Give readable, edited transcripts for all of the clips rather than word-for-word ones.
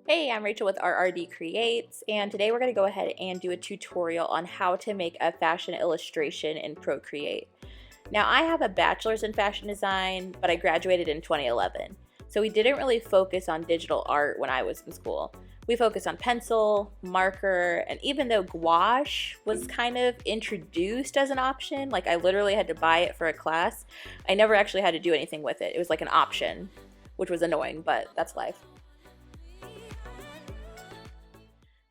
Hey, I'm Rachel with RRD Creates, and today we're going to go ahead and do a tutorial on how to make a fashion illustration in Procreate. Now, I have a bachelor's in fashion design, but I graduated in 2011, so we didn't really focus on digital art when I was in school. We focused on pencil, marker, and even though gouache was kind of introduced as an option, like I literally had to buy it for a class, I never actually had to do anything with it. It was like an option, which was annoying, but that's life.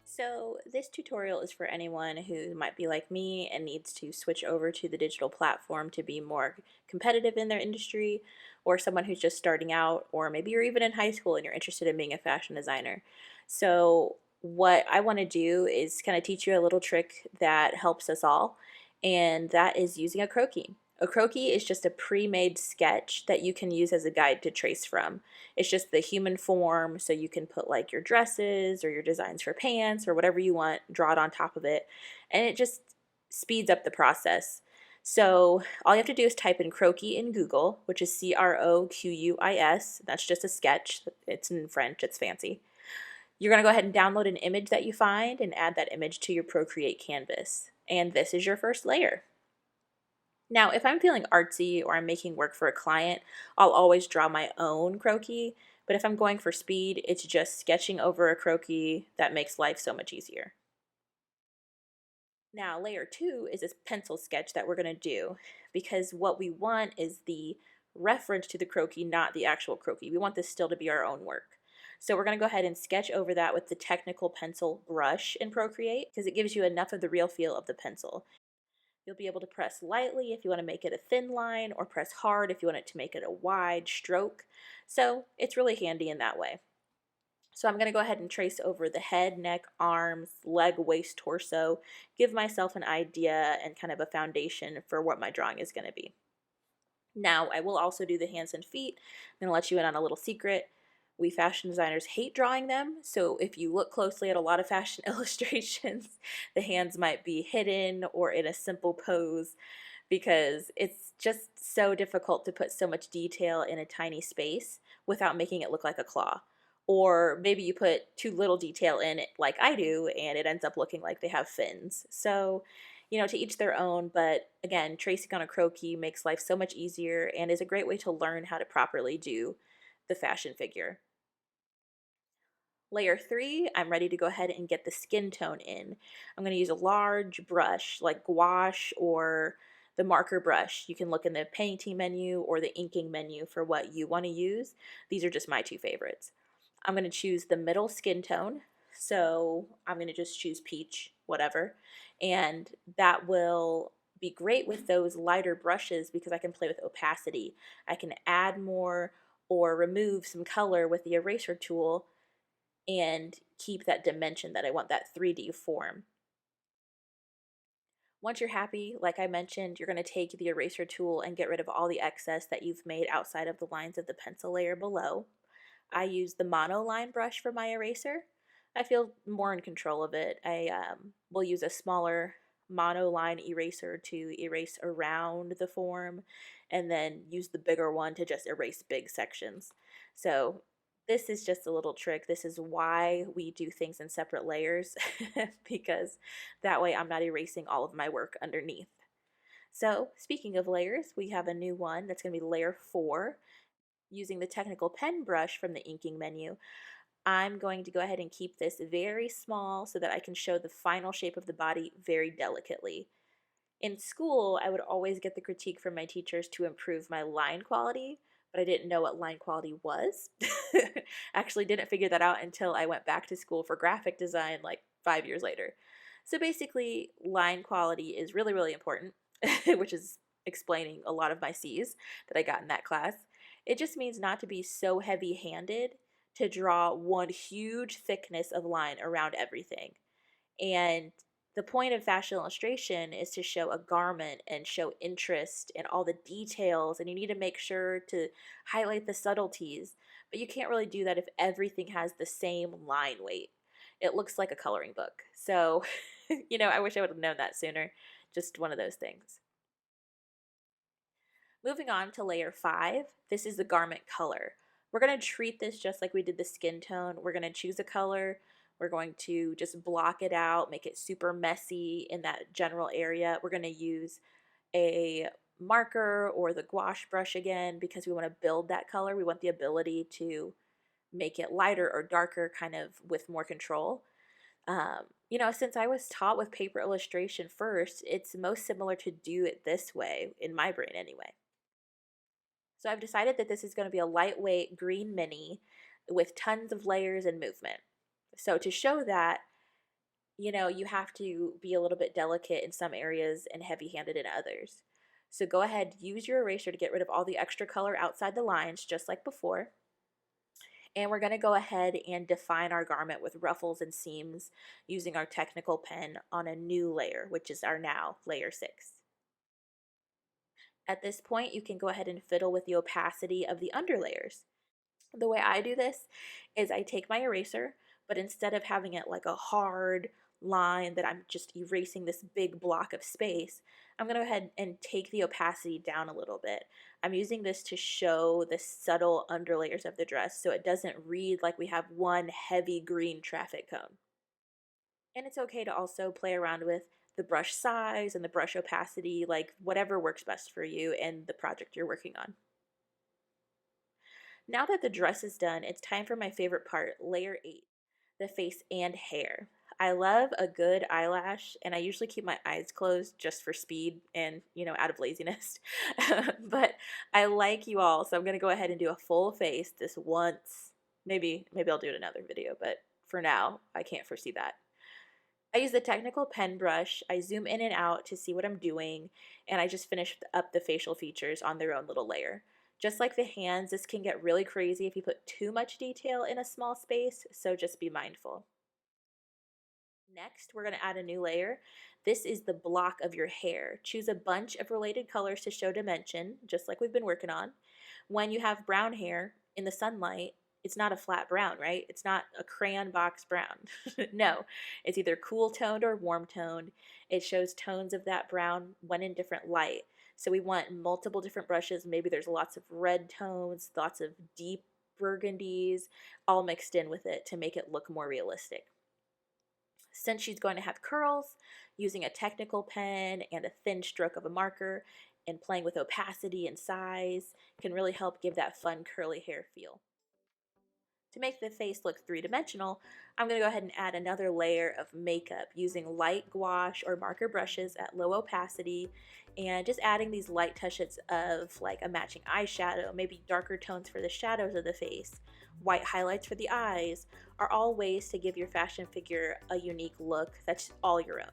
So this tutorial is for anyone who might be like me and needs to switch over to the digital platform to be more competitive in their industry, or someone who's just starting out, or maybe you're even in high school and you're interested in being a fashion designer. So what I want to do is kind of teach you a little trick that helps us all, and that is using a croquis. A croquis is just a pre-made sketch that you can use as a guide to trace from. It's just the human form, so you can put like your dresses or your designs for pants or whatever you want, draw it on top of it, and it just speeds up the process. So all you have to do is type in croquis in Google, which is Croquis. That's just a sketch. It's in French, it's fancy. You're going to go ahead and download an image that you find and add that image to your Procreate canvas. And this is your first layer. Now, if I'm feeling artsy or I'm making work for a client, I'll always draw my own croquis, but if I'm going for speed, it's just sketching over a croquis that makes life so much easier. Now, layer 2 is this pencil sketch that we're going to do, because what we want is the reference to the croquis, not the actual croquis. We want this still to be our own work. So we're going to go ahead and sketch over that with the technical pencil brush in Procreate, because it gives you enough of the real feel of the pencil. You'll be able to press lightly if you want to make it a thin line, or press hard if you want it to make it a wide stroke. So it's really handy in that way. So I'm going to go ahead and trace over the head, neck, arms, leg, waist, torso, give myself an idea and kind of a foundation for what my drawing is going to be. Now, I will also do the hands and feet. I'm going to let you in on a little secret. We fashion designers hate drawing them, so if you look closely at a lot of fashion illustrations, the hands might be hidden or in a simple pose, because it's just so difficult to put so much detail in a tiny space without making it look like a claw. Or maybe you put too little detail in it like I do and it ends up looking like they have fins. So, to each their own, but again, tracing on a croquis makes life so much easier and is a great way to learn how to properly do the fashion figure. Layer 3, I'm ready to go ahead and get the skin tone in. I'm going to use a large brush like gouache or the marker brush. You can look in the painting menu or the inking menu for what you want to use. These are just my two favorites. I'm going to choose the middle skin tone. So I'm going to just choose peach, whatever. And that will be great with those lighter brushes because I can play with opacity. I can add more or remove some color with the eraser tool and keep that dimension that I want, that 3D form. Once you're happy, like I mentioned, you're going to take the eraser tool and get rid of all the excess that you've made outside of the lines of the pencil layer below. I use the monoline brush for my eraser. I feel more in control of it. I will use a smaller monoline eraser to erase around the form, and then use the bigger one to just erase big sections. So this is just a little trick. This is why we do things in separate layers, because that way I'm not erasing all of my work underneath. So speaking of layers, we have a new one that's going to be layer 4. Using the technical pen brush from the inking menu, I'm going to go ahead and keep this very small so that I can show the final shape of the body very delicately. In school, I would always get the critique from my teachers to improve my line quality, but I didn't know what line quality was. Actually didn't figure that out until I went back to school for graphic design like 5 years later. So basically, line quality is really, really important, which is explaining a lot of my C's that I got in that class. It just means not to be so heavy-handed to draw one huge thickness of line around everything. And the point of fashion illustration is to show a garment and show interest in all the details, and you need to make sure to highlight the subtleties. But you can't really do that if everything has the same line weight. It looks like a coloring book. So, I wish I would have known that sooner. Just one of those things. Moving on to layer 5, this is the garment color. We're going to treat this just like we did the skin tone. We're going to choose a color. We're going to just block it out, make it super messy in that general area. We're going to use a marker or the gouache brush again because we want to build that color. We want the ability to make it lighter or darker kind of with more control. You know, since I was taught with paper illustration first, it's most similar to do it this way, in my brain anyway. So I've decided that this is going to be a lightweight green mini with tons of layers and movement. So to show that, you know, you have to be a little bit delicate in some areas and heavy-handed in others. So go ahead, use your eraser to get rid of all the extra color outside the lines, just like before. And we're going to go ahead and define our garment with ruffles and seams using our technical pen on a new layer, which is our now layer 6. At this point, you can go ahead and fiddle with the opacity of the underlayers. The way I do this is I take my eraser, but instead of having it like a hard line that I'm just erasing this big block of space, I'm going to go ahead and take the opacity down a little bit. I'm using this to show the subtle underlayers of the dress so it doesn't read like we have one heavy green traffic cone. And it's okay to also play around with the brush size and the brush opacity, like whatever works best for you and the project you're working on. Now that the dress is done, it's time for my favorite part, layer 8, the face and hair. I love a good eyelash, and I usually keep my eyes closed just for speed and, you know, out of laziness. But I like you all, so I'm going to go ahead and do a full face this once. Maybe I'll do it in another video, but for now, I can't foresee that. I use the technical pen brush. I zoom in and out to see what I'm doing, and I just finish up the facial features on their own little layer. Just like the hands, this can get really crazy if you put too much detail in a small space, so just be mindful. Next, we're going to add a new layer. This is the block of your hair. Choose a bunch of related colors to show dimension, just like we've been working on. When you have brown hair in the sunlight, it's not a flat brown, right? It's not a crayon box brown. No, it's either cool toned or warm toned. It shows tones of that brown when in different light. So we want multiple different brushes. Maybe there's lots of red tones, lots of deep burgundies, all mixed in with it to make it look more realistic. Since she's going to have curls, using a technical pen and a thin stroke of a marker and playing with opacity and size can really help give that fun curly hair feel. To make the face look three-dimensional, I'm going to go ahead and add another layer of makeup using light gouache or marker brushes at low opacity and just adding these light touches of like a matching eyeshadow, maybe darker tones for the shadows of the face, white highlights for the eyes, are all ways to give your fashion figure a unique look that's all your own.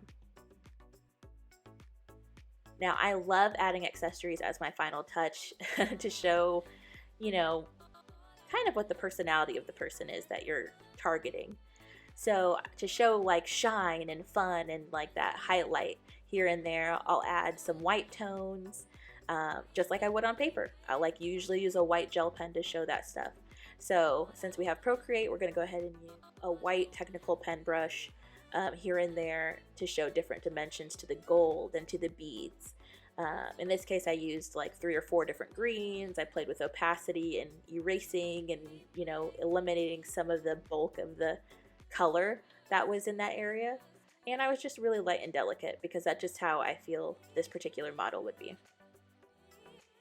Now, I love adding accessories as my final touch to show, you know, kind of what the personality of the person is that you're targeting. So to show like shine and fun and like that highlight here and there, I'll add some white tones, just like I would on paper. I like usually use a white gel pen to show that stuff. So since we have Procreate, we're going to go ahead and use a white technical pen brush here and there to show different dimensions to the gold and to the beads. In this case, I used like 3 or 4 different greens. I played with opacity and erasing and, you know, eliminating some of the bulk of the color that was in that area. And I was just really light and delicate because that's just how I feel this particular model would be.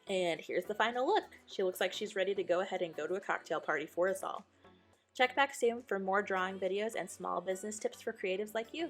And here's the final look. She looks like she's ready to go ahead and go to a cocktail party for us all. Check back soon for more drawing videos and small business tips for creatives like you.